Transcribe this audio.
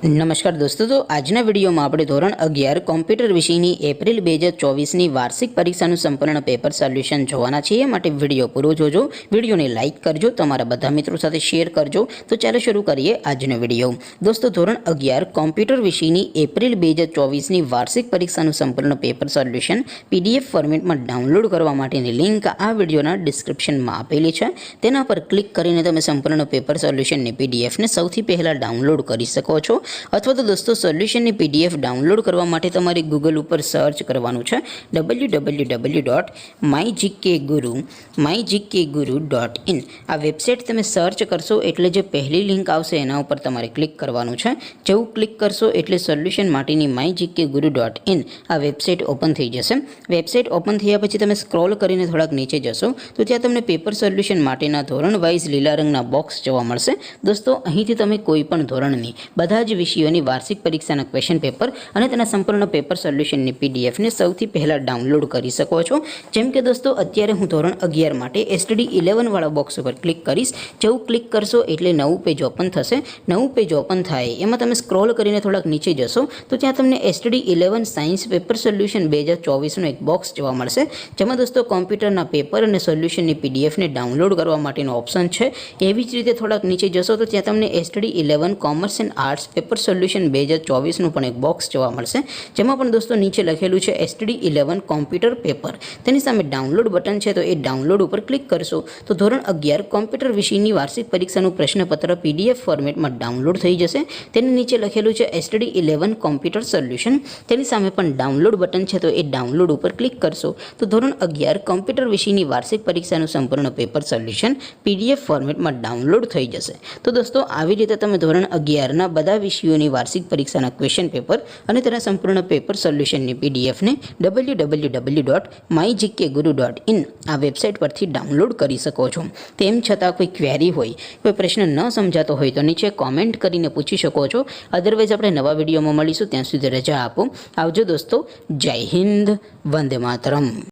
નમસ્કાર દોસ્તો, તો આજના વિડીયોમાં આપણે ધોરણ 11 કોમ્પ્યુટર વિષયની એપ્રિલ 2024ની વાર્ષિક પરીક્ષાનું સંપૂર્ણ પેપર સોલ્યુશન જોવાના છીએ. માટે વિડીયો પૂરો જોજો, વિડીયોને લાઇક કરજો, તમારા બધા મિત્રો સાથે શેર કરજો. તો ચાલો શરૂ કરીએ આજનો વિડીયો. દોસ્તો, ધોરણ 11 કોમ્પ્યુટર વિષયની એપ્રિલ 2024ની વાર્ષિક પરીક્ષાનું સંપૂર્ણ પેપર સોલ્યુશન PDF ફોર્મેટમાં ડાઉનલોડ કરવા માટેની લિંક આ વિડીયોના ડિસ્ક્રિપ્શનમાં આપેલી છે. તેના પર ક્લિક કરીને તમે સંપૂર્ણ પેપર સોલ્યુશનની PDFને સૌથી પહેલાં ડાઉનલોડ કરી શકો છો. અથવા તો દોસ્તો, સોલ્યુશનની PDF ડાઉનલોડ કરવા માટે તમારે ગૂગલ ઉપર સર્ચ કરવાનું છે www.mygkguru.in. આ વેબસાઇટ તમે સર્ચ કરશો એટલે જે પહેલી લિંક આવશે એના ઉપર તમારે ક્લિક કરવાનું છે. જેવું ક્લિક કરશો એટલે સોલ્યુશન માટેની mygkguru.in આ વેબસાઇટ ઓપન થઈ જશે. વેબસાઇટ ઓપન થયા પછી તમે સ્ક્રોલ કરીને થોડાક નીચે જશો તો ત્યાં તમને પેપર સોલ્યુશન માટેના ધોરણ વાઇઝ લીલા રંગના બોક્સ જોવા મળશે. દોસ્તો, અહીંથી તમે કોઈ પણ ધોરણની બધા જ વિષયોની વાર્ષિક પરીક્ષાના ક્વેશ્ચન પેપર અને તેના સંપૂર્ણ પેપર સોલ્યુશનની PDFને સૌથી પહેલાં ડાઉનલોડ કરી શકો છો. જેમ કે દોસ્તો, અત્યારે હું ધોરણ 11 માટે STD 11 વાળા બોક્સ ઉપર ક્લિક કરીશ. જેવું ક્લિક કરશો એટલે નવું પેજ ઓપન થશે. નવું પેજ ઓપન થાય એમાં તમે સ્ક્રોલ કરીને થોડાક નીચે જશો તો ત્યાં તમને STD 11 સાયન્સ પેપર સોલ્યુશન 2024નું એક બોક્સ જોવા મળશે. જેમાં દોસ્તો કોમ્પ્યુટરના પેપર અને સોલ્યુશનની PDFને ડાઉનલોડ કરવા માટેનો ઓપ્શન છે. એવી જ રીતે થોડાક નીચે જશો તો ત્યાં તમને STD 11 commerce and arts paper solution 2024નું પણ એક બોક્સ જોવા મળશે. જેમાં પણ દોસ્તો નીચે લખેલું છે STD 11 કોમ્પ્યુટર પેપર. તેની સામે ડાઉનલોડ બટન છે, તો એ ડાઉનલોડ ઉપર ક્લિક કરશો તો ધોરણ 11 કોમ્પ્યુટર વિષયની વાર્ષિક પરીક્ષાનું પ્રશ્નપત્ર PDF ફોર્મેટમાં ડાઉનલોડ થઈ જશે. તેની નીચે લખેલું છે STD 11 કોમ્પ્યુટર સોલ્યુશન. તેની સામે પણ ડાઉનલોડ બટન છે, તો એ ડાઉનલોડ ઉપર ક્લિક કરશો તો ધોરણ 11 કોમ્પ્યુટર વિષયની વાર્ષિક પરીક્ષાનું સંપૂર્ણ પેપર સોલ્યુશન PDF ફોર્મેટમાં ડાઉનલોડ થઈ જશે. તો દોસ્તો, આવી રીતે તમે ધોરણ 11ના બધા વિષયોની વાર્ષિક પરીક્ષાના ક્વેશ્ચન પેપર અને તેના સંપૂર્ણ પેપર સોલ્યુશનની PDFને www.mygkguru.in આ વેબસાઇટ પરથી ડાઉનલોડ કરી શકો છો. તેમ છતાં કોઈ ક્વેરી હોય, કોઈ પ્રશ્ન ન સમજાતો હોય તો નીચે કોમેન્ટ કરીને પૂછી શકો છો. અદરવાઇઝ આપણે નવા વિડીયોમાં મળીશું. ત્યાં સુધી રજા આપો. આવજો દોસ્તો. જય હિન્દ. વંદે માતરમ.